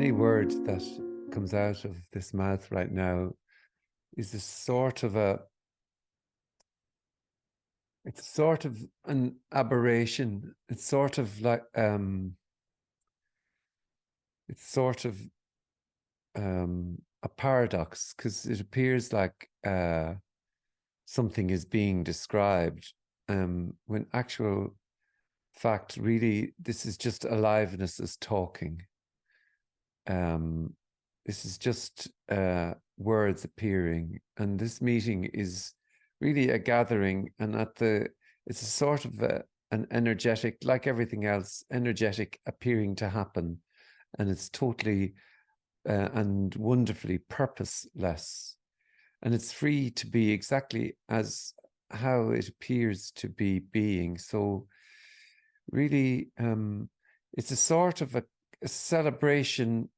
any word that comes out of this mouth right now is a sort of it's sort of an aberration. It's sort of like it's sort of a paradox, because it appears like something is being described, when actual fact, really, this is just aliveness is talking. Um, this is just words appearing, and this meeting is really a gathering, and it's a sort of an energetic, like everything else, energetic appearing to happen, and it's totally and wonderfully purposeless, and it's free to be exactly as how it appears to be being. So really, it's a sort of a celebration,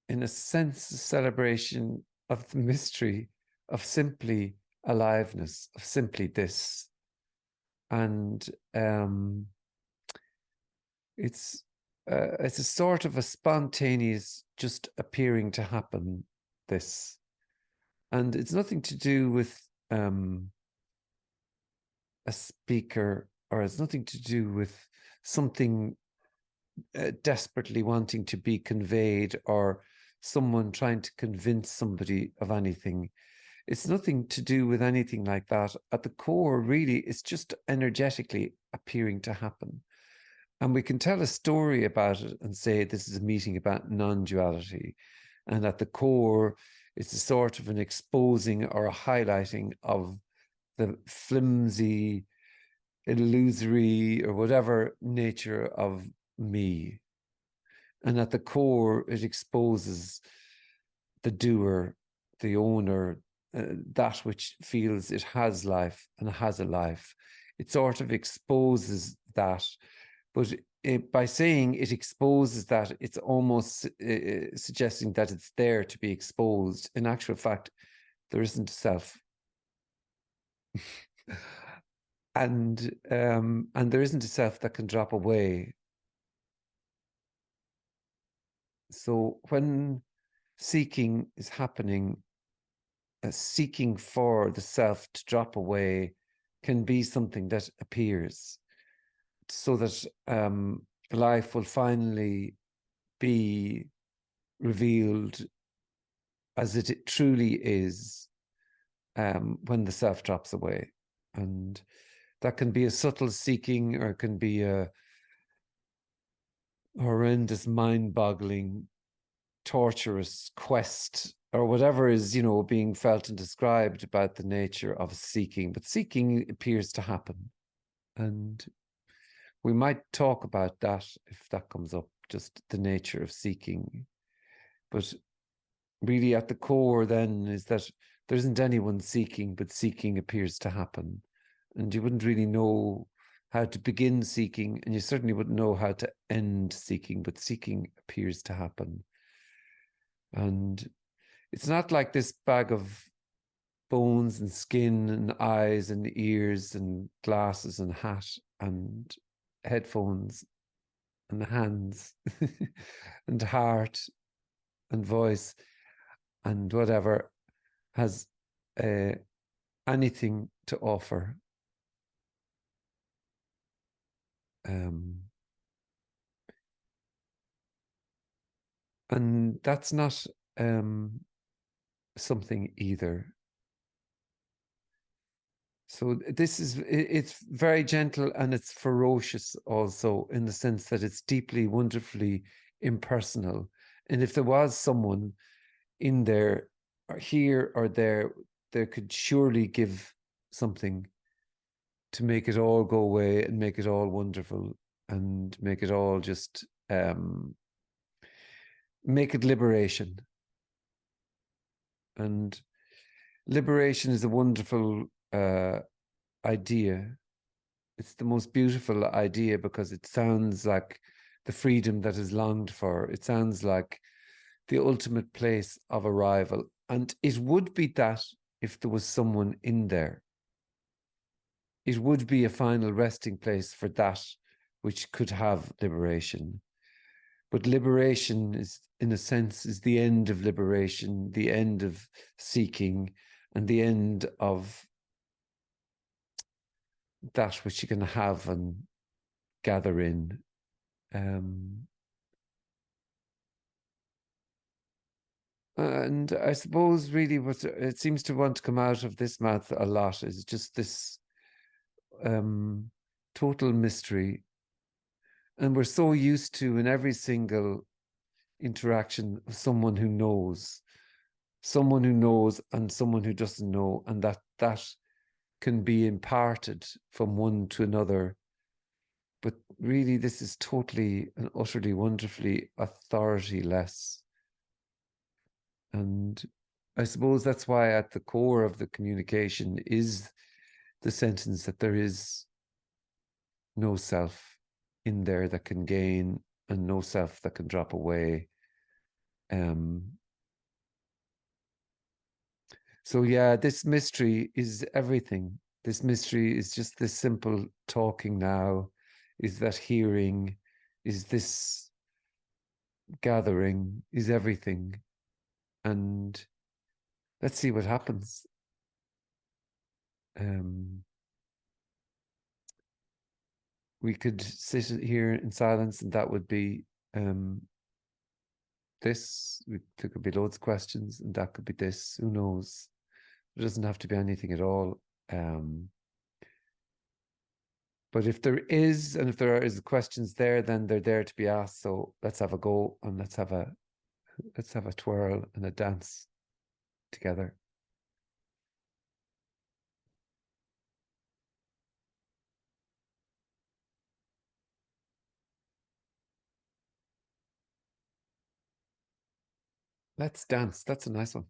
in a sense, a celebration of the mystery of simply aliveness, of simply this. And it's a sort of a spontaneous, just appearing to happen, this. And it's nothing to do with a speaker, or it's nothing to do with something desperately wanting to be conveyed, or someone trying to convince somebody of anything. It's nothing to do with anything like that. At the core, really, it's just energetically appearing to happen. And we can tell a story about it and say this is a meeting about non-duality. And at the core, it's a sort of an exposing or a highlighting of the flimsy, illusory, or whatever nature of me. And at the core, it exposes the doer, the owner, that which feels it has life and has a life. It sort of exposes that, but by saying it exposes that, it's almost suggesting that it's there to be exposed. In actual fact, there isn't a self. And there isn't a self that can drop away. So when seeking is happening, seeking for the self to drop away can be something that appears, so that life will finally be revealed as it truly is, when the self drops away. And that can be a subtle seeking, or it can be a horrendous, mind-boggling, torturous quest, or whatever is, being felt and described about the nature of seeking. But seeking appears to happen. And we might talk about that if that comes up, just the nature of seeking. But really at the core then is that there isn't anyone seeking, but seeking appears to happen. And you wouldn't really know how to begin seeking, and you certainly wouldn't know how to end seeking, but seeking appears to happen. And it's not like this bag of bones and skin and eyes and ears and glasses and hat and headphones and hands and heart and voice and whatever has anything to offer. And that's not something either. So it's very gentle, and it's ferocious also, in the sense that it's deeply, wonderfully impersonal. And if there was someone in there, or here or there could surely give something to make it all go away and make it all wonderful and make it all just make it liberation. And liberation is a wonderful idea. It's the most beautiful idea, because it sounds like the freedom that is longed for. It sounds like the ultimate place of arrival. And it would be that if there was someone in there. It would be a final resting place for that which could have liberation. But liberation is, in a sense, is the end of liberation, the end of seeking, and the end of that which you can have and gather in. And I suppose really what it seems to want to come out of this math a lot is just this total mystery. And we're so used to, in every single interaction, someone who knows, and someone who doesn't know, and that can be imparted from one to another. But really, this is totally and utterly wonderfully authority-less. And I suppose that's why at the core of the communication is the sentence that there is no self in there that can gain and no self that can drop away. So yeah, this mystery is everything. This mystery is just this simple talking now, is that hearing, is this gathering, is everything. And let's see what happens. We could sit here in silence and that would be this. There could be loads of questions and that could be this. Who knows? There doesn't have to be anything at all. But if there is, and if there is questions there, then they're there to be asked. So let's have a go and let's have a twirl and a dance together. Let's dance. That's a nice one.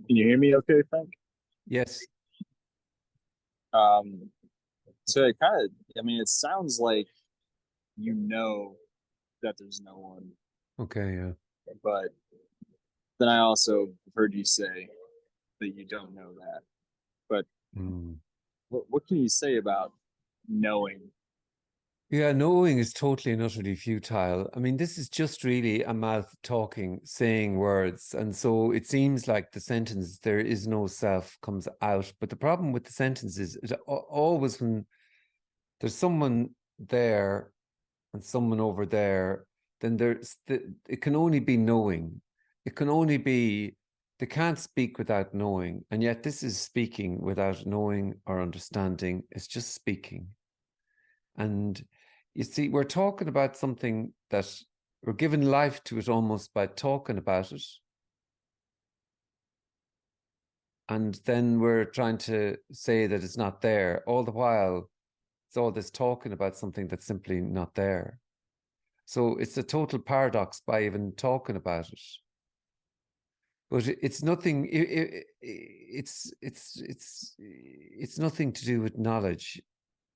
Can you hear me okay, Frank? Yes. So it kind of, I mean, it sounds like you know that there's no one, Okay. Yeah. but then I also heard you say that you don't know that. But what can you say about knowing? Yeah, knowing is totally and utterly futile. I mean, this is just really a mouth talking, saying words. And so it seems like the sentence, there is no self, comes out. But the problem with the sentence is it always, when there's someone there and someone over there, then it can only be knowing. It can only be, they can't speak without knowing. And yet this is speaking without knowing or understanding. It's just speaking. And you see, we're talking about something that we're giving life to it almost by talking about it. And then we're trying to say that it's not there. All the while, it's all this talking about something that's simply not there. So it's a total paradox by even talking about it. But it's nothing. It's nothing to do with knowledge,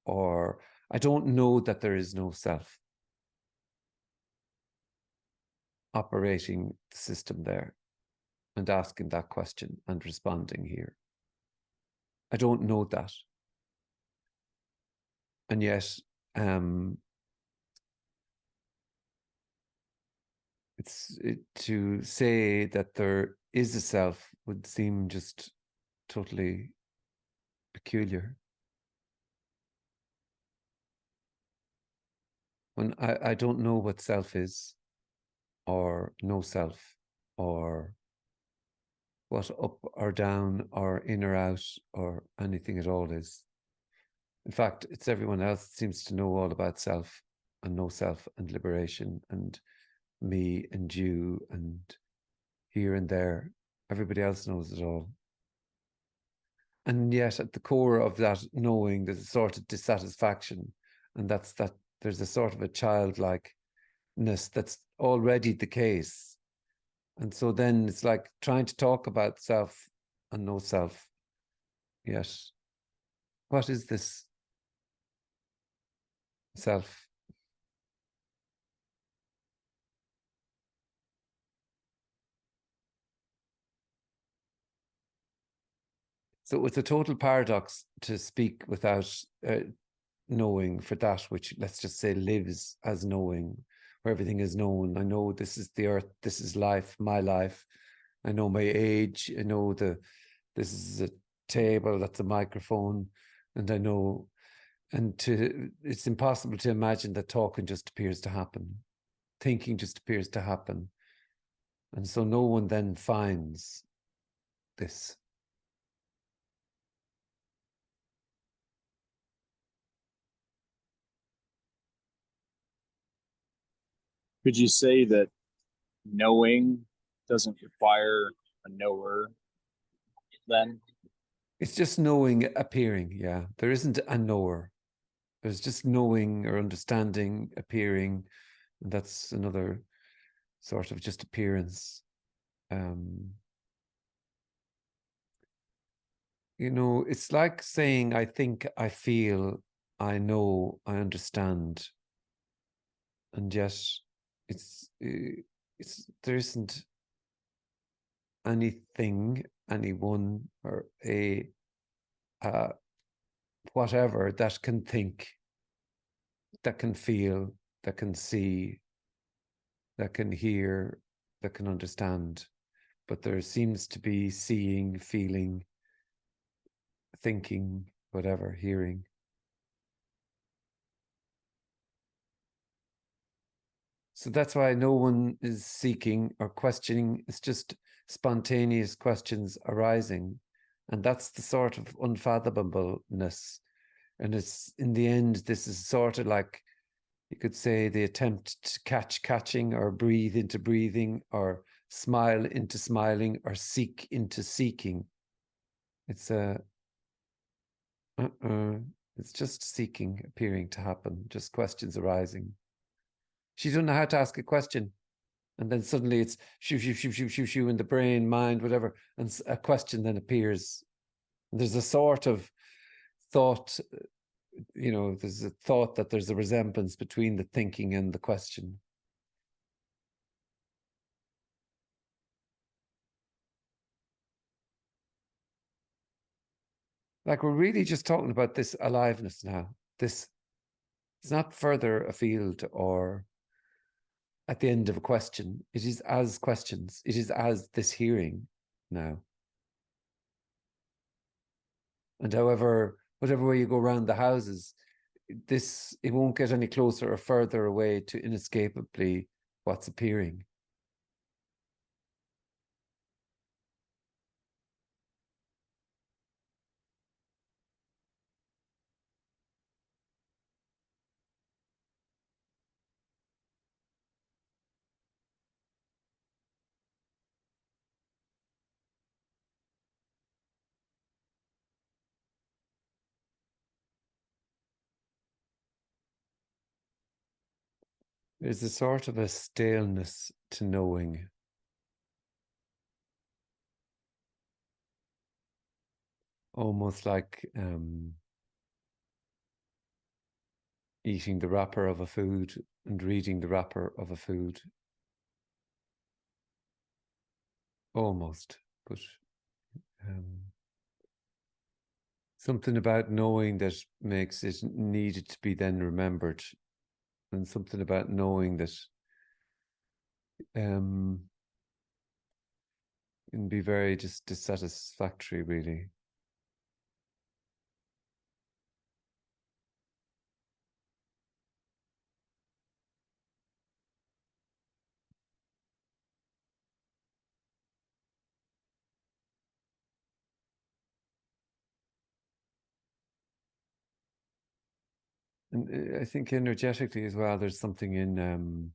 or I don't know that there is no self operating the system there and asking that question and responding here. I don't know that. And yet, to say that there is a self would seem just totally peculiar. When I don't know what self is, or no self, or what up or down, or in or out, or anything at all is. In fact, it's everyone else that seems to know all about self and no self and liberation and me and you and here and there. Everybody else knows it all. And yet at the core of that knowing, there's a sort of dissatisfaction. And that's that there's a sort of a childlike that's already the case. And so then it's like trying to talk about self and no self. Yet, what is this self? So it's a total paradox to speak without knowing for that which, let's just say, lives as knowing, where everything is known. I know this is the earth, this is life, my life. I know my age. I know this is a table, that's a microphone, and I know. And it's impossible to imagine that talking just appears to happen, thinking just appears to happen, and so no one then finds this. Could you say that knowing doesn't require a knower then? It's just knowing appearing. Yeah, there isn't a knower. There's just knowing or understanding appearing, and that's another sort of just appearance. Um, it's like saying, I think, I feel, I know, I understand, and yet it's there isn't anything, anyone, or a uh, whatever that can think, that can feel, that can see, that can hear, that can understand. But there seems to be seeing, feeling, thinking, whatever, hearing. So that's why no one is seeking or questioning. It's just spontaneous questions arising. And that's the sort of unfathomableness. And it's in the end, this is sort of like, you could say, the attempt to catch catching, or breathe into breathing, or smile into smiling, or seek into seeking. It's a it's just seeking appearing to happen, just questions arising. She doesn't know how to ask a question, and then suddenly it's shoo shoo shoo shoo shoo shoo in the brain, mind, whatever, and a question then appears. There's a sort of thought, there's a thought that there's a resemblance between the thinking and the question. Like, we're really just talking about this aliveness now. This is not further afield or at the end of a question. It is as questions. It is as this hearing now. And whatever way you go around the houses, it won't get any closer or further away to inescapably what's appearing. There's a sort of a staleness to knowing. Almost like eating the wrapper of a food and reading the wrapper of a food. Almost, but something about knowing that makes it needed to be then remembered, and something about knowing that can be very just dissatisfactory, really. And I think energetically as well, there's something in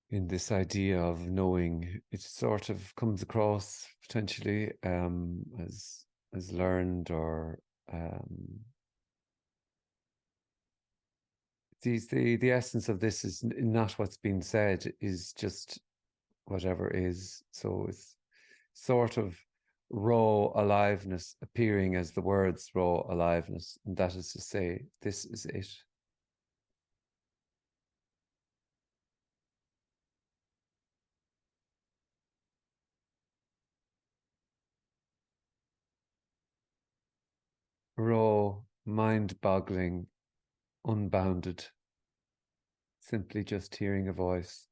this idea of knowing. It sort of comes across potentially as learned, or the essence of this is not what's been said, is just whatever is. So it's sort of raw aliveness appearing as the words raw aliveness, and that is to say, this is it. Raw, mind-boggling, unbounded, simply just hearing a voice.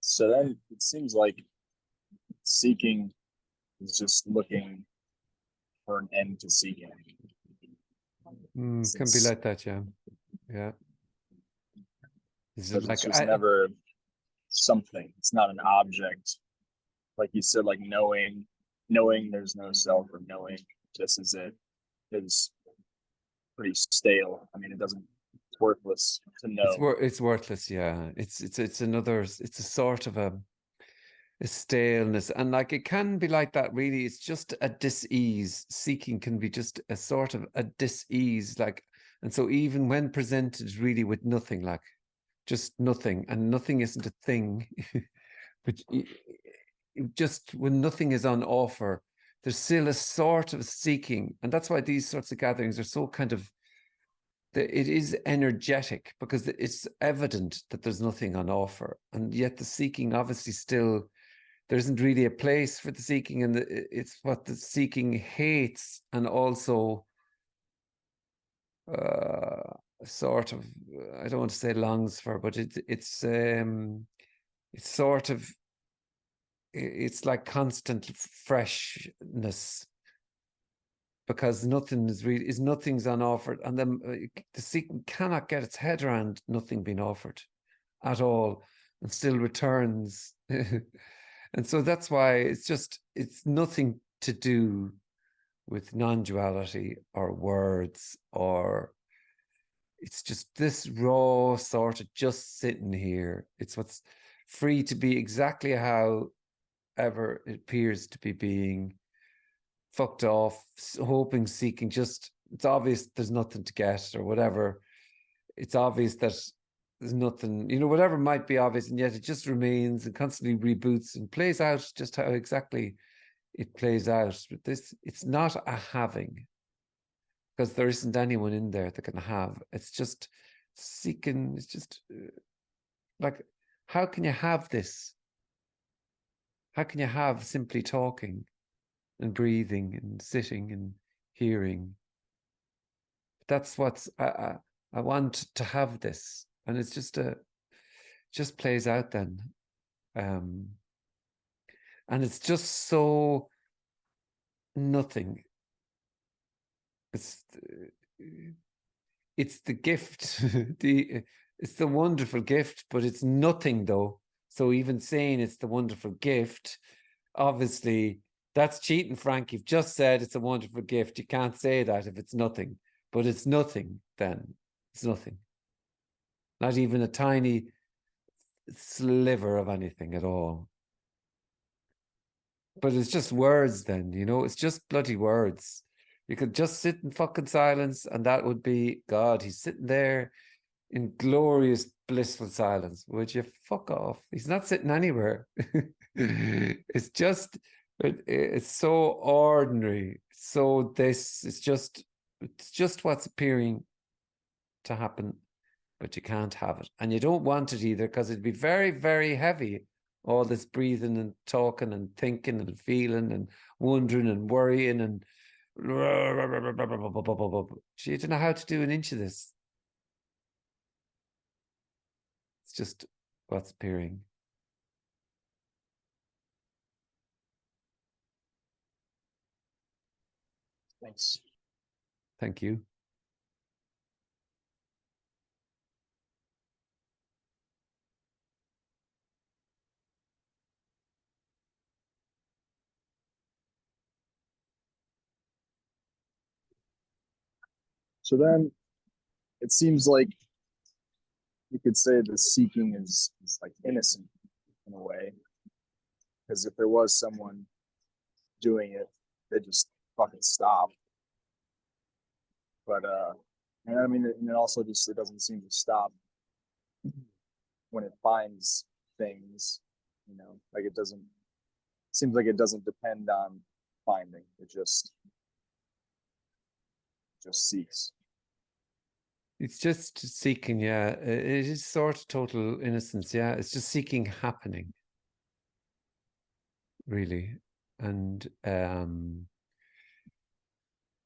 So then it seems like seeking is just looking for an end to seeking. Can be like that, yeah. Yeah. Is it like it's just never something. It's not an object. Like you said, like knowing there's no self, or knowing this is it, is pretty stale. I mean, it's worthless to know. it's worthless, yeah. It's another, it's a sort of a staleness, and like it can be like that, really. It's just a dis-ease. Seeking can be just a sort of a dis-ease, like, and so even when presented really with nothing, like just nothing, and nothing isn't a thing, but just when nothing is on offer, there's still a sort of seeking. And that's why these sorts of gatherings are so kind of, it is energetic, because it's evident that there's nothing on offer, and yet the seeking obviously still, there isn't really a place for the seeking, and it's what the seeking hates, and also sort of, I don't want to say longs for, but it's sort of, it's like constant freshness, because nothing is really, nothing's on offer, and then the seeking cannot get its head around nothing being offered at all, and still returns. And so that's why it's nothing to do with non-duality or words, or it's just this raw sort of just sitting here. It's what's free to be exactly how ever it appears to be being, fucked off, hoping, seeking, just, it's obvious there's nothing to get or whatever. It's obvious that there's nothing, whatever might be obvious, and yet it just remains and constantly reboots and plays out just how exactly it plays out. But this, it's not a having, because there isn't anyone in there that can have. It's just seeking. It's just like, how can you have this? How can you have simply talking and breathing and sitting and hearing? That's what's, I want to have this, and it's just plays out then, and it's just so nothing. It's the gift, it's the wonderful gift, but it's nothing though. So even saying it's the wonderful gift, obviously that's cheating, Frank. You've just said it's a wonderful gift. You can't say that if it's nothing. But it's nothing then. It's nothing. Not even a tiny sliver of anything at all. But it's just words then, it's just bloody words. You could just sit in fucking silence, and that would be God. He's sitting there in glorious, blissful silence. Would you fuck off? He's not sitting anywhere. It's just, it's so ordinary. So it's just what's appearing to happen, but you can't have it. And you don't want it either, because it'd be very, very heavy. All this breathing and talking and thinking and feeling and wondering and worrying and you don't know how to do an inch of this. It's just what's appearing. Thanks. Thank you. So then it seems like you could say the seeking is like innocent in a way. Because if there was someone doing it, they just fucking stop. But and I mean, it also just it doesn't seem to stop when it finds things. You know, like it doesn't seems like it doesn't depend on finding. It just seeks. It's just seeking, yeah. It is sort of total innocence, yeah. It's just seeking happening, really. And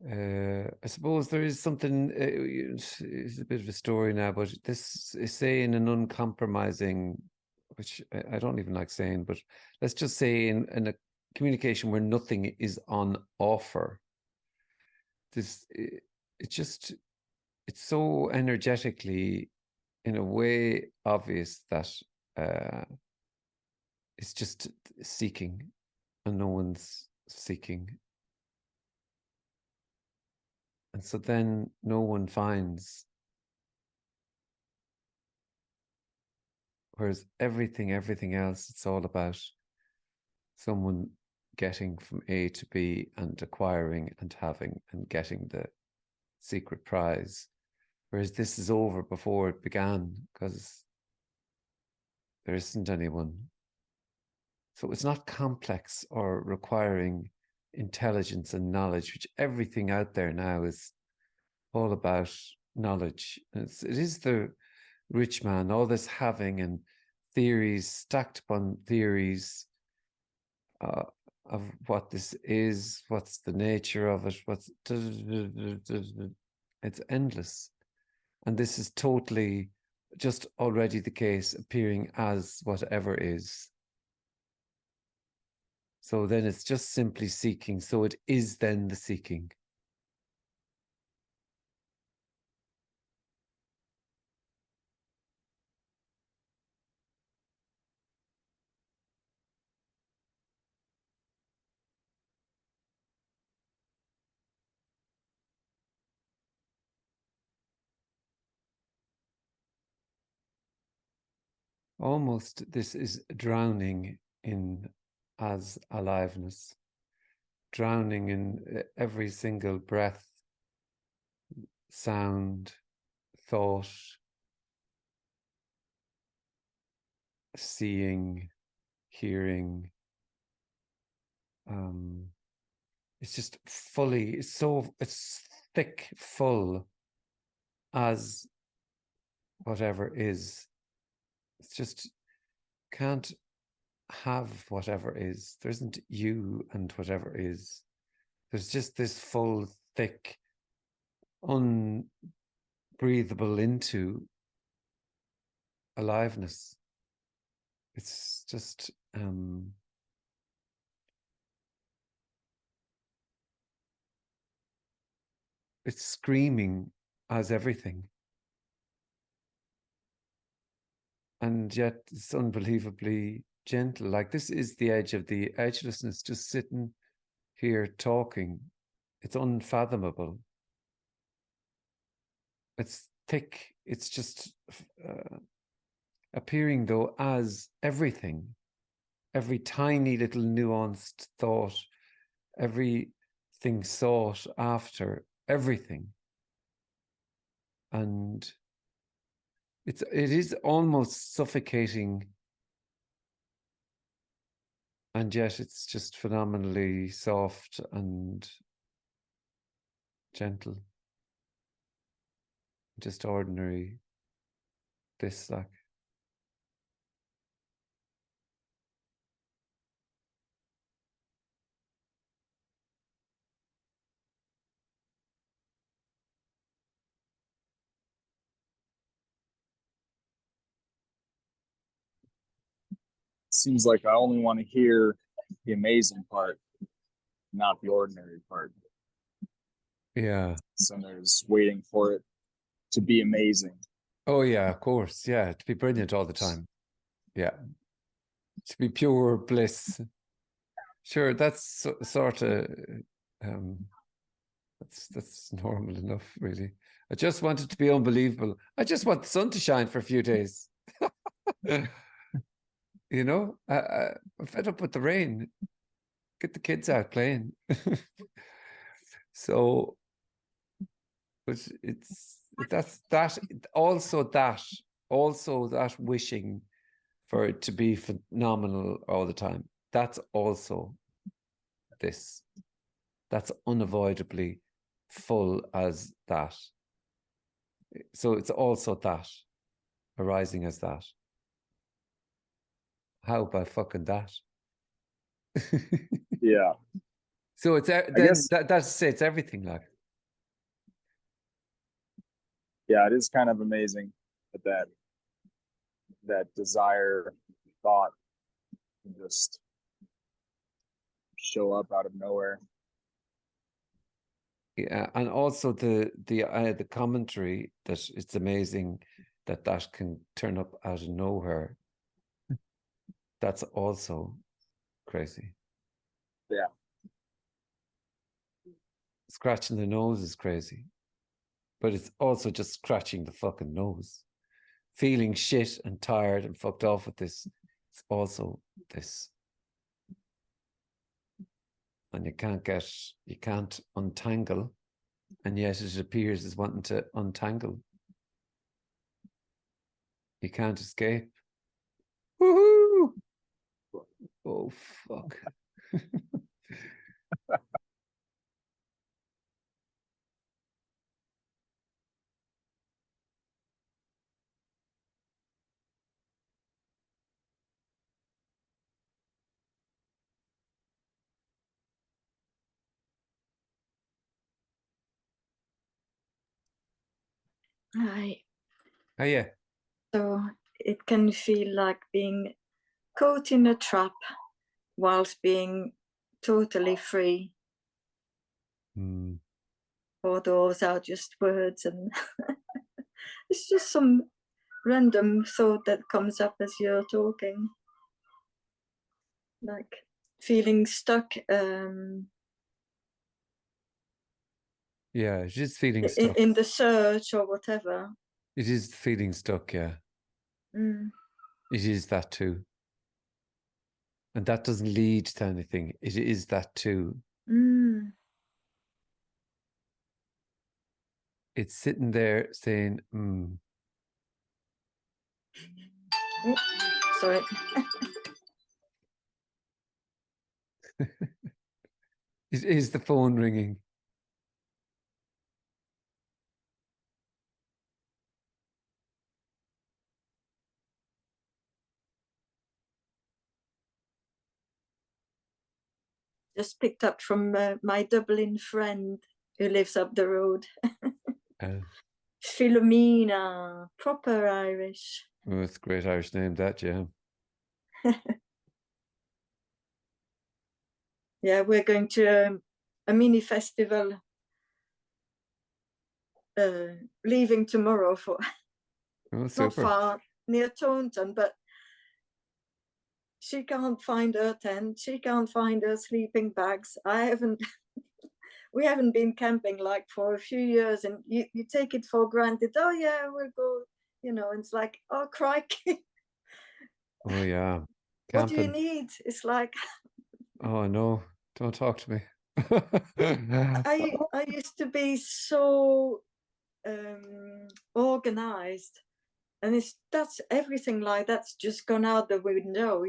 I suppose there is something, it's a bit of a story now, but this is saying an uncompromising, which I don't even like saying, but let's just say in a communication where nothing is on offer, this, it just, it's so energetically, in a way, obvious that uh, it's just seeking and no one's seeking. And so then no one finds. Whereas everything else, it's all about someone getting from A to B and acquiring and having and getting the secret prize. Whereas this is over before it began because there isn't anyone. So it's not complex or requiring intelligence and knowledge, which everything out there now is all about knowledge. It is the rich man, all this having and theories stacked upon theories uh, of what this is, what's the nature of it, what's it's endless. And this is totally just already the case, appearing as whatever is. So then it's just simply seeking. So it is then the seeking. Almost this is drowning in as aliveness, drowning in every single breath, sound, thought, seeing, hearing. It's just fully, it's thick, full as whatever is. It's just can't have whatever is. There isn't you and whatever is. There's just this full, thick, unbreathable into aliveness. It's just it's screaming as everything. And yet it's unbelievably gentle. Like this is the edge of the edgelessness, just sitting here talking. It's unfathomable. It's thick. It's just appearing though as everything, every tiny little nuanced thought, everything sought after, everything. And it is almost suffocating, and yet it's just phenomenally soft and gentle, just ordinary this like. It seems like I only want to hear the amazing part, not the ordinary part. Yeah. So there's waiting for it to be amazing. Oh yeah, of course. Yeah, to be brilliant all the time. Yeah. To be pure bliss. Sure, that's sort of um that's normal enough, really. I just want it to be unbelievable. I just want the sun to shine for a few days. You know, I'm fed up with the rain. Get the kids out playing. So it's that's that also that wishing for it to be phenomenal all the time. That's also this. That's unavoidably full as that. So it's also that arising as that. How about fucking that? Yeah. So it's I then guess, that's it's everything like. yeah, it is kind of amazing that that desire thought can just show up out of nowhere. Yeah, and also the commentary that it's amazing that that can turn up out of nowhere. That's also crazy. Yeah. Scratching the nose is crazy, but it's also just scratching the fucking nose. Feeling shit and tired and fucked off with this. It's also this. And you can't untangle, and yet it appears as wanting to untangle. You can't escape. Woohoo! Oh, fuck. Right. Oh, yeah. So it can feel like being caught in a trap whilst being totally free. Mm. Or those are just words, and it's just some random thought that comes up as you're talking. Like feeling stuck Yeah, just feeling stuck. in the search or whatever. It is feeling stuck, yeah. Mm. It is that too. And that doesn't lead to anything. It is that too. Mm. It's sitting there saying, Oh, sorry. It is the phone ringing. Just picked up from my Dublin friend who lives up the road. Philomena, proper Irish. Oh, it's a great Irish name, that, yeah. Yeah, we're going to a mini festival, leaving tomorrow for Oh, it's not super. far, near Taunton, but she can't find her tent, she can't find her sleeping bags. We haven't been camping like for a few years, and you take it for granted. Oh yeah, we'll go, it's like, oh crikey. Oh, yeah. What do you Camping. need? It's like, Oh, no. Don't talk to me. I used to be so organized, and that's everything like that's just gone out the window.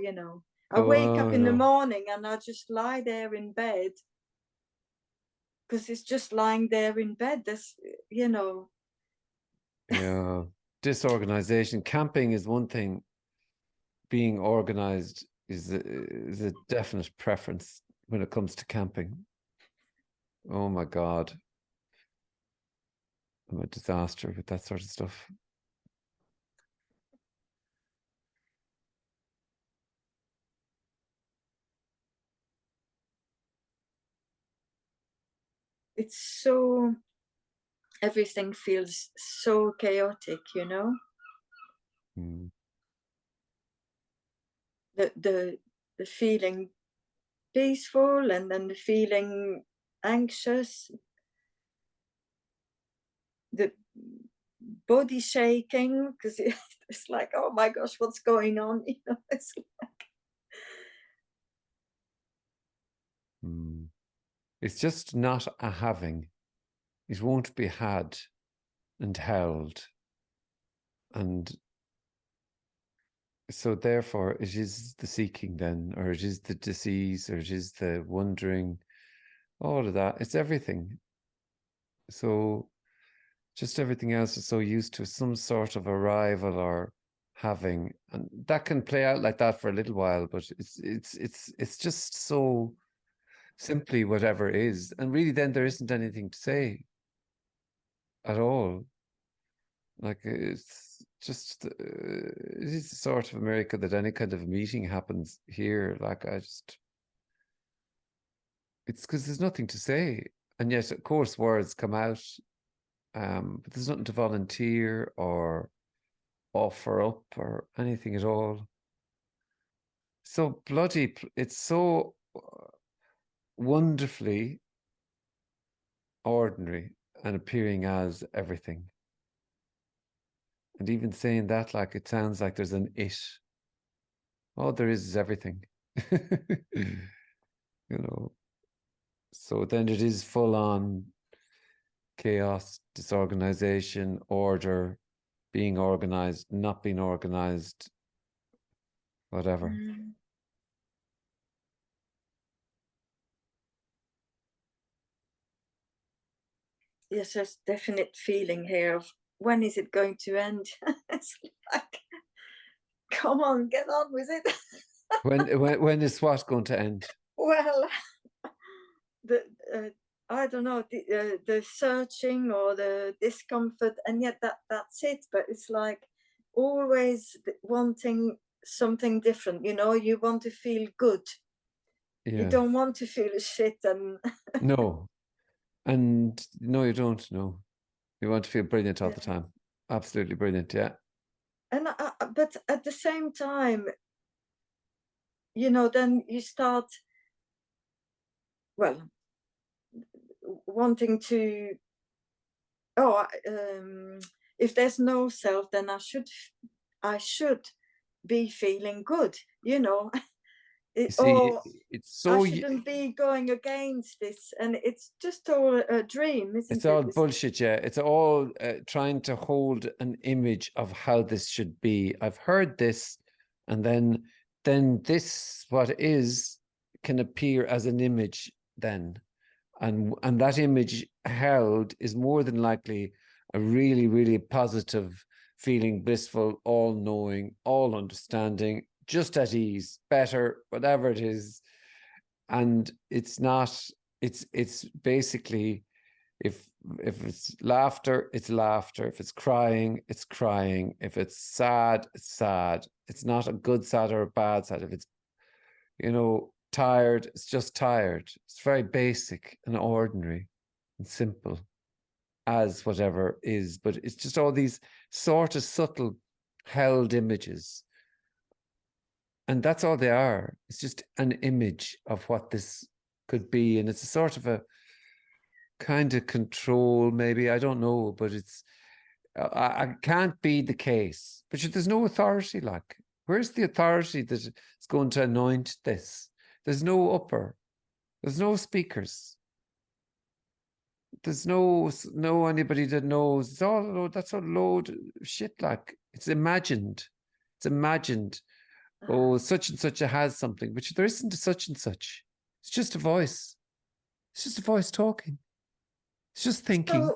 I wake up Oh, in the no. morning and I just lie there in bed because it's just lying there in bed. Yeah. Disorganization. Camping is one thing. Being organized is a definite preference when it comes to camping. Oh my God. I'm a disaster with that sort of stuff. it's so, everything feels so chaotic, you know. Mm. The feeling peaceful, and then the feeling anxious, the body shaking, because it's like, oh my gosh, what's going on? You know, it's like, Mm. It's just not a having. It won't be had and held. And so therefore it is the seeking then, or it is the disease, or it is the wondering, all of that. It's everything. So just everything else is so used to some sort of arrival or having, and that can play out like that for a little while, but it's just so simply whatever is, and really then there isn't anything to say at all. Like it's just it is sort of a miracle that any kind of meeting happens here. Like it's because there's nothing to say, and yet of course words come out, but there's nothing to volunteer or offer up or anything at all. So bloody, it's so wonderfully ordinary and appearing as everything. And even saying that, like, it sounds like there's an it. All there is everything. You know. So then it is full on chaos, disorganization, order, being organized, not being organized, whatever. yes, there's definite feeling here of when is it going to end? It's like, come on, get on with it. When is what going to end? Well, the I don't know, the searching or the discomfort, and yet that's it. But it's like always wanting something different. You know, you want to feel good. You Yeah. don't want to feel shit. And No. And no, you don't. No. You want to feel brilliant all the time. Absolutely brilliant. Yeah. and but at the same time, you know, then you start, well, wanting to, oh, if there's no self, then I should be feeling good, you know. You see, Or it's I so shouldn't be going against this, and it's just all a dream, it's isn't all it? bullshit. Yeah, it's all trying to hold an image of how this should be. I've heard this, and then this what is can appear as an image then, and that image held is more than likely a really, really positive feeling, blissful, all knowing, all understanding, just at ease, better, whatever it is. And it's not, it's basically, if it's laughter, it's laughter. If it's crying, it's crying. If it's sad, it's sad. It's not a good sad or a bad sad. If it's, tired, it's just tired. It's very basic and ordinary and simple as whatever is, but it's just all these sort of subtle held images. And that's all they are. It's just an image of what this could be. And it's a sort of a kind of control, maybe. I don't know, but I can't be the case. But there's no authority, like, where's the authority that is going to anoint this? There's no upper. There's no speakers. There's no anybody that knows. It's all that's a load of shit. Like, it's imagined. It's imagined. Oh, such and such has something, but there isn't a such and such. It's just a voice. It's just a voice talking. It's just thinking.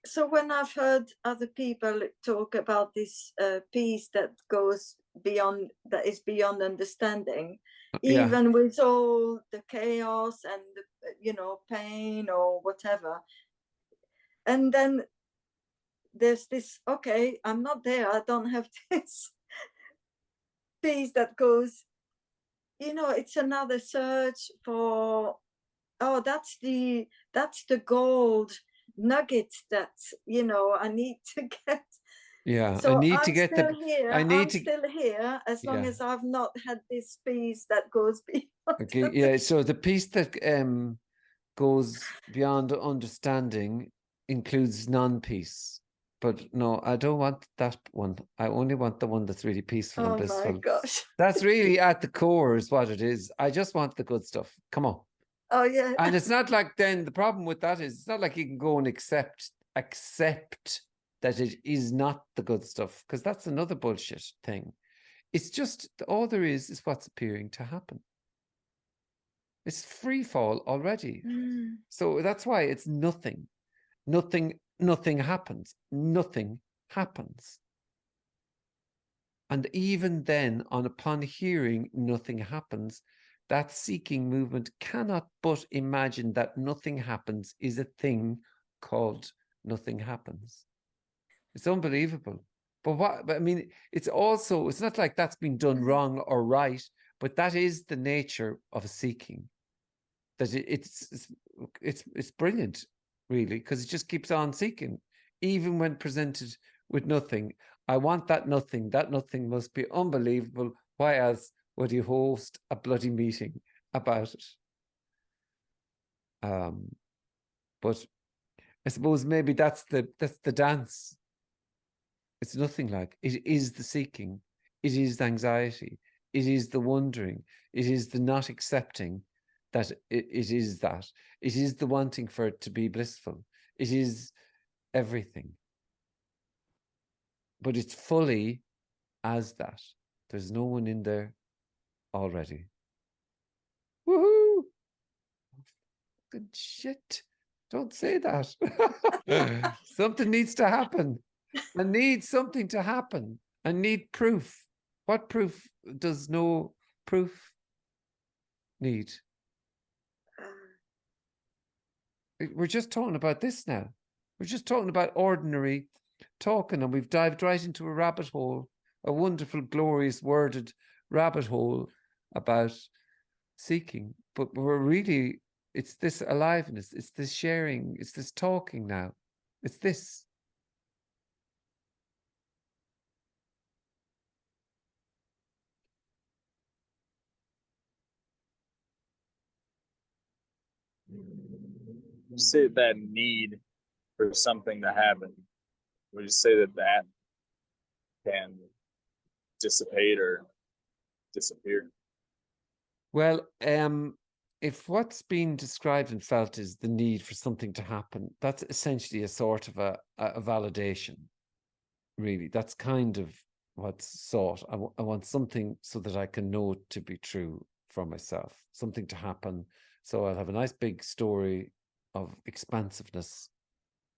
So when I've heard other people talk about this peace that goes beyond, that is beyond understanding, Yeah. even with all the chaos and pain or whatever, and then there's this, okay, I'm not there, I don't have this peace that goes, it's another search for, oh, that's that's the gold nugget that, you know, I need to get. Yeah, I So need to I'm get still the. here. I need I'm to. still here as long Yeah. as I've not had this peace that goes beyond. Okay. Yeah. So the piece that goes beyond understanding includes non-peace. But no, I don't want that one. I only want the one that's really peaceful and Oh my blissful. gosh. That's really at the core is what it is. I just want the good stuff. Come on. Oh yeah. And it's not like then the problem with that is it's not like you can go and accept that it is not the good stuff, because that's another bullshit thing. It's just all there is what's appearing to happen. It's free fall already. Mm. So that's why it's nothing. Nothing happens. Nothing happens. And even then, upon hearing nothing happens, that seeking movement cannot but imagine that nothing happens is a thing called nothing happens. It's unbelievable. But I mean, it's not like that's been done wrong or right, but that is the nature of seeking. That it's brilliant, really, because it just keeps on seeking, even when presented with nothing. I want that nothing. That nothing must be unbelievable. Why else would you host a bloody meeting about it? But I suppose maybe that's the dance. It's nothing like it is the seeking. It is the anxiety. It is the wondering. It is the not accepting that it is that. It is the wanting for it to be blissful. It is everything. But it's fully as that. There's no one in there already. Woohoo! Good shit. Don't say that. Something needs to happen. I need something to happen. I need proof. What proof does no proof need? We're just talking about this now. We're just talking about ordinary talking, and we've dived right into a rabbit hole, a wonderful, glorious, worded rabbit hole about seeking. But it's this aliveness, it's this sharing, it's this talking now. It's this. Say that need for something to happen. Would you say that can dissipate or disappear? Well, if what's being described and felt is the need for something to happen, that's essentially a sort of a validation, really. That's kind of what's sought. I want something so that I can know it to be true for myself, something to happen. So I'll have a nice big story of expansiveness,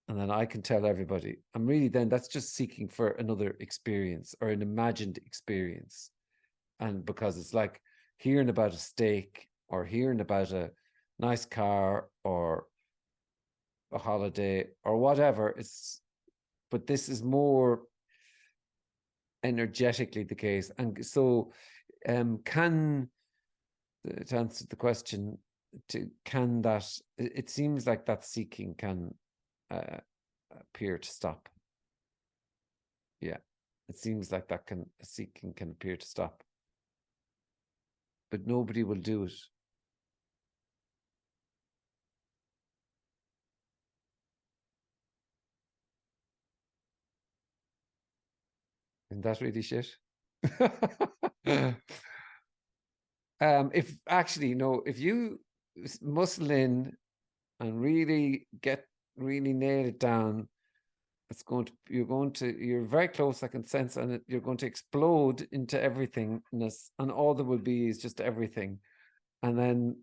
and then I can tell everybody. And really then that's just seeking for another experience or an imagined experience. And because it's like hearing about a steak or hearing about a nice car or a holiday or whatever, but this is more energetically the case. And so to answer the question, it seems like that seeking can appear to stop. Yeah, it seems like seeking can appear to stop, but nobody will do it. Isn't that really shit? If actually, no, if you muscle in and really nail it down, you're very close, I can sense, and you're going to explode into everythingness, and all there will be is just everything. And then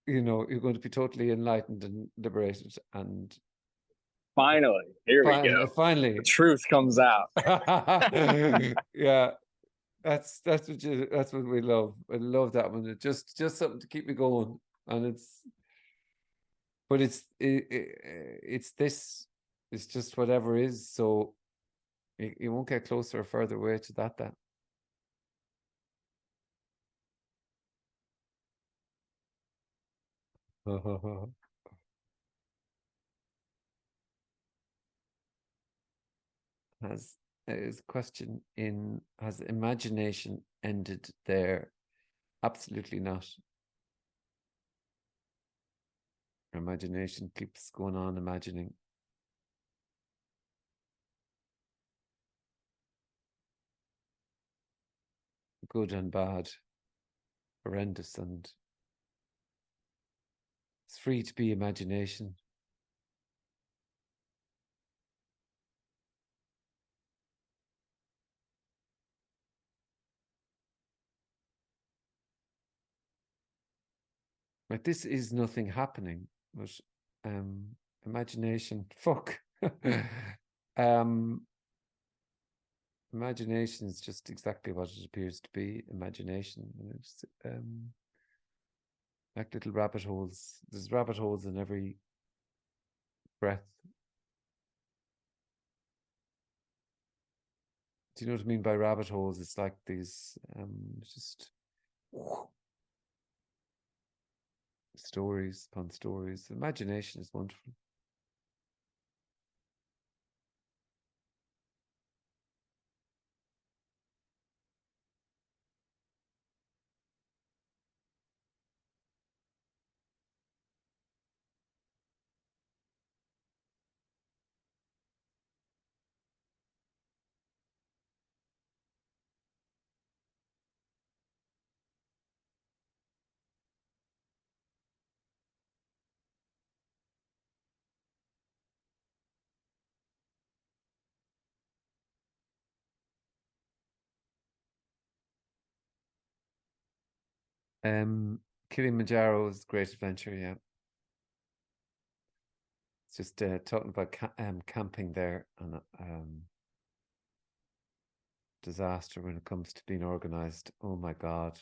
you're going to be totally enlightened and liberated. And Finally, here we go. Finally, the truth comes out. Yeah, that's what we love. I love that one. It's just something to keep me going, and it's this. It's just whatever is. So you won't get closer or further away to that. Has is a question in has imagination ended there? Absolutely not. Imagination keeps going on imagining. Good and bad, horrendous, and it's free to be imagination. Like this is nothing happening, but imagination, fuck. Imagination is just exactly what it appears to be, imagination. And it's like little rabbit holes. There's rabbit holes in every breath. Do you know what I mean by rabbit holes? It's like these just stories upon stories. Imagination is wonderful. Kilimanjaro is a great adventure, yeah. It's just talking about camping there and disaster when it comes to being organized. Oh my God.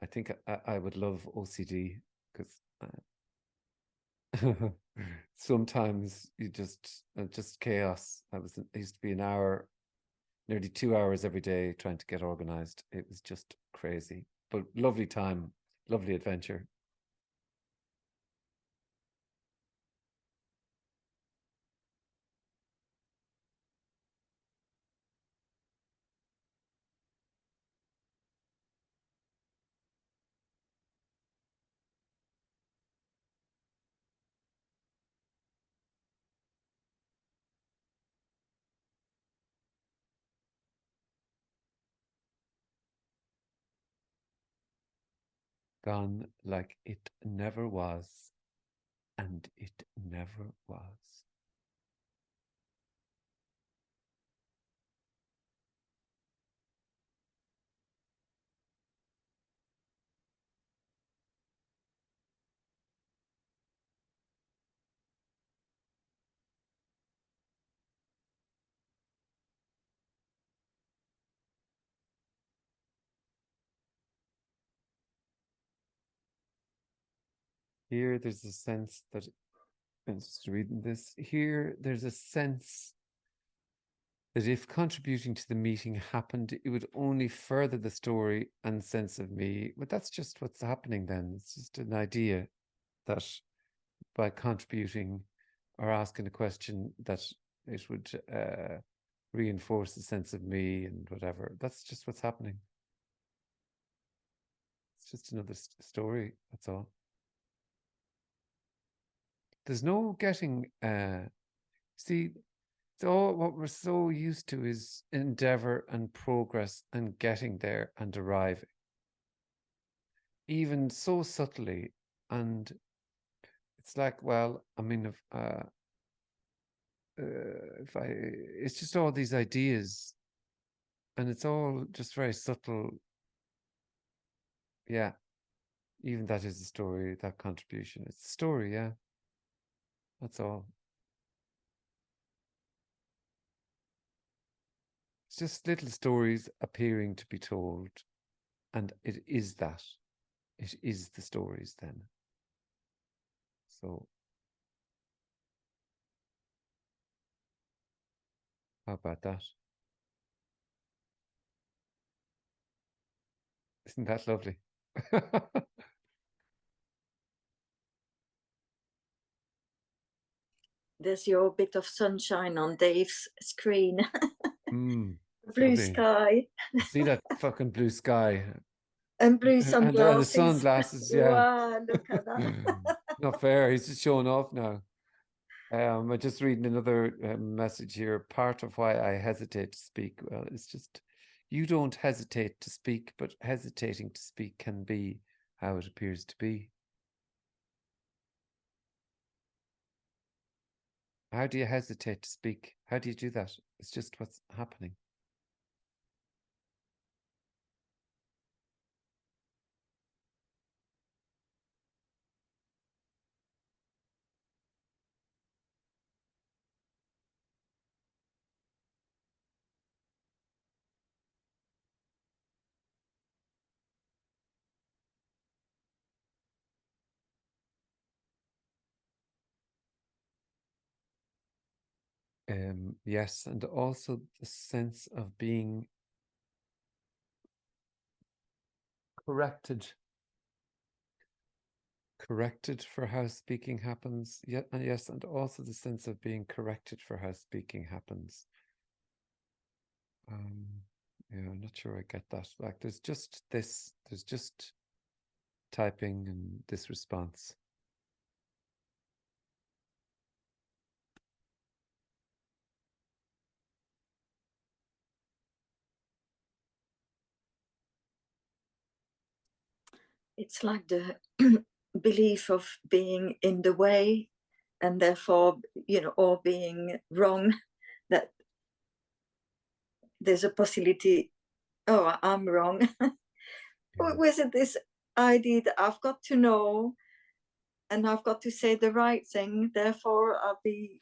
I think I would love OCD because sometimes you just chaos. I used to be an hour, nearly 2 hours every day trying to get organized. It was just crazy, but lovely time, lovely adventure. Gone like it never was, and it never was. Here, there's a sense that, I'm just reading this, here, there's a sense that if contributing to the meeting happened, it would only further the story and sense of me. But that's just what's happening then. It's just an idea that by contributing or asking a question, that it would reinforce the sense of me and whatever. That's just what's happening. It's just another story. That's all. There's no getting, see, so what we're so used to is endeavor and progress and getting there and arriving, even so subtly. And it's like, well, I mean, if it's just all these ideas, and it's all just very subtle. Yeah, even that is a story. That contribution, it's a story. Yeah, that's all. It's just little stories appearing to be told, and it is that. It is the stories then. So how about that? Isn't that lovely? there's your bit of sunshine on Dave's screen. Mm, Blue lovely. sky See that fucking blue sky and blue and the sunglasses. sunglasses. Yeah. Wow, look at that. Not fair. He's just showing off now. I'm just reading another message here. Part of why I hesitate to speak, well, it's just you don't hesitate to speak, but hesitating to speak can be how it appears to be. How do you hesitate to speak? How do you do that? It's just what's happening. Yes, and also the sense of being corrected for how speaking happens. Yeah, and yes, and also the sense of being corrected for how speaking happens. Yeah, I'm not sure I get that. Like there's just typing and this response. It's like the belief of being in the way and therefore, or being wrong, that there's a possibility, oh, I'm wrong. Yeah. Was it this idea that I've got to know and I've got to say the right thing, therefore I'll be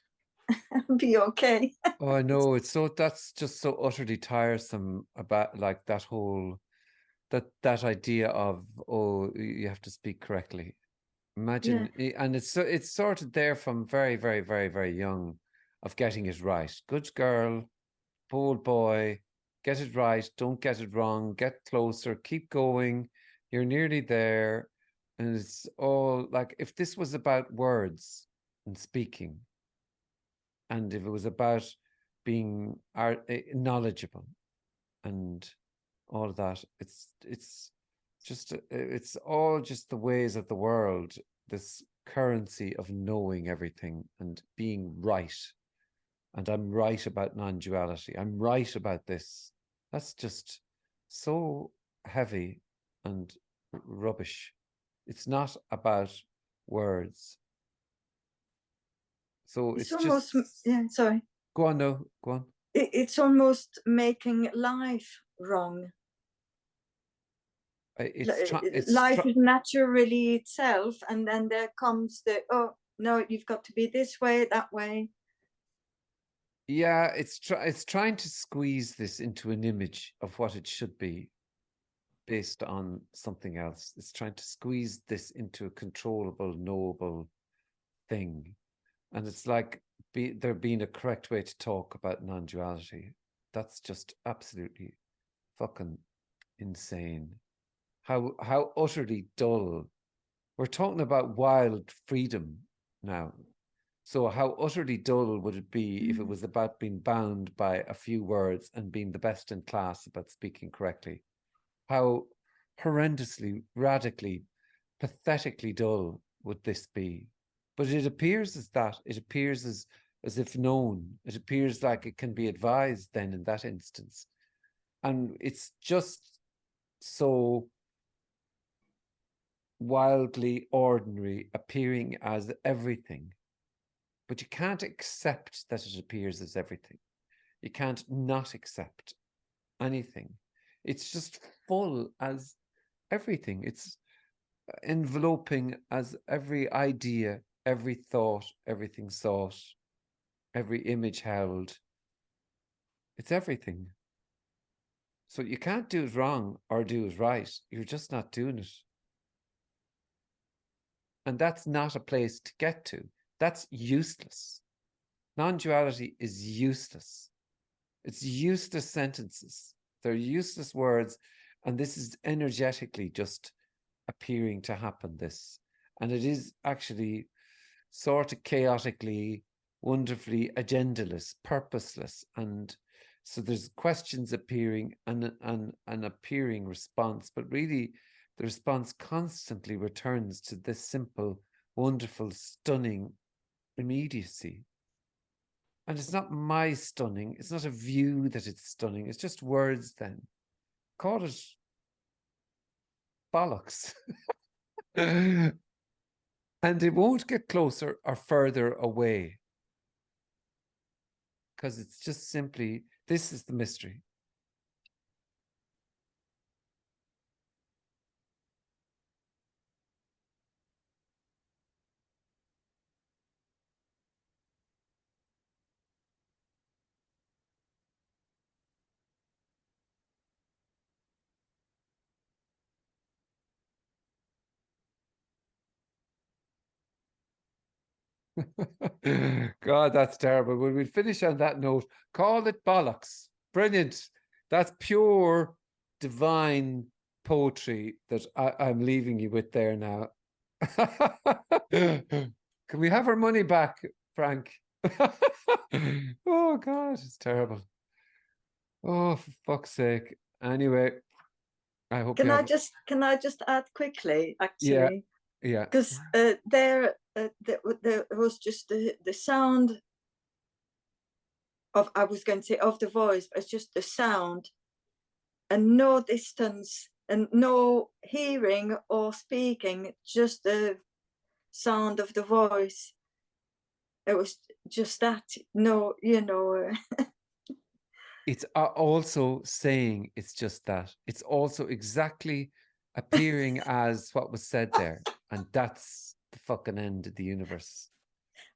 okay. Oh, I know. That's just so utterly tiresome about like that whole that idea of, oh, you have to speak correctly. Imagine, and it's sort of there from very, very, very, very young of getting it right. Good girl, bold boy, get it right, don't get it wrong, get closer, keep going, you're nearly there. And it's all like, if this was about words and speaking, and if it was about being knowledgeable and all of that, it's all just the ways of the world, this currency of knowing everything and being right. And I'm right about non-duality. I'm right about this. That's just so heavy and rubbish. It's not about words. So It's it's almost, just, sorry. Go on, no, go on. It's almost making life wrong. Life is naturally itself, and then there comes the, oh no, you've got to be this way, that way. Yeah, it's trying to squeeze this into an image of what it should be based on something else. It's trying to squeeze this into a controllable, knowable thing. And it's like there being a correct way to talk about non-duality. That's just absolutely fucking insane. How utterly dull. We're talking about wild freedom now. So how utterly dull would it be if it was about being bound by a few words and being the best in class about speaking correctly? How horrendously, radically, pathetically dull would this be? But it appears as that. It appears as if known. It appears like it can be advised then in that instance. And it's just so wildly ordinary, appearing as everything. But you can't accept that it appears as everything. You can't not accept anything. It's just full as everything. It's enveloping as every idea, every thought, everything sought, every image held. It's everything. So you can't do it wrong or do it right. You're just not doing it. And that's not a place to get to. That's useless. Non-duality is useless. It's useless sentences. They're useless words. And this is energetically just appearing to happen, this. And it is actually sort of chaotically wonderfully agendaless, purposeless. And so there's questions appearing and an appearing response, but really the response constantly returns to this simple, wonderful, stunning immediacy. And it's not my stunning. It's not a view that it's stunning. It's just words then. Call it bollocks. And it won't get closer or further away. Because it's just simply, this is the mystery. God, that's terrible. When we finish on that note, call it bollocks. Brilliant. That's pure divine poetry that I'm leaving you with there now. Can we have our money back, Frank? Oh, God, it's terrible. Oh, for fuck's sake. Anyway, I hope Can you I have... just add quickly, Yeah, actually? yeah. Because there was just the sound of, I was going to say of the voice, but it's just the sound and no distance and no hearing or speaking, just the sound of the voice. It was just that, no, you know. It's also saying it's just that. It's also exactly appearing as what was said there. And that's the fucking end of the universe.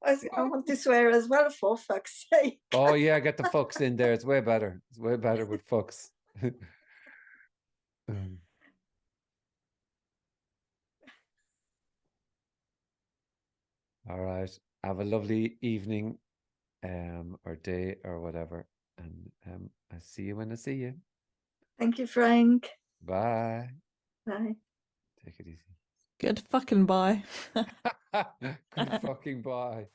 I want to swear as well, for fuck's sake. Oh, yeah, get the fucks in there. It's way better. It's way better with fucks. All right. Have a lovely evening or day or whatever. And I'll see you when I see you. Thank you, Frank. Bye. Bye. Take it easy. Good fucking bye. Good fucking bye.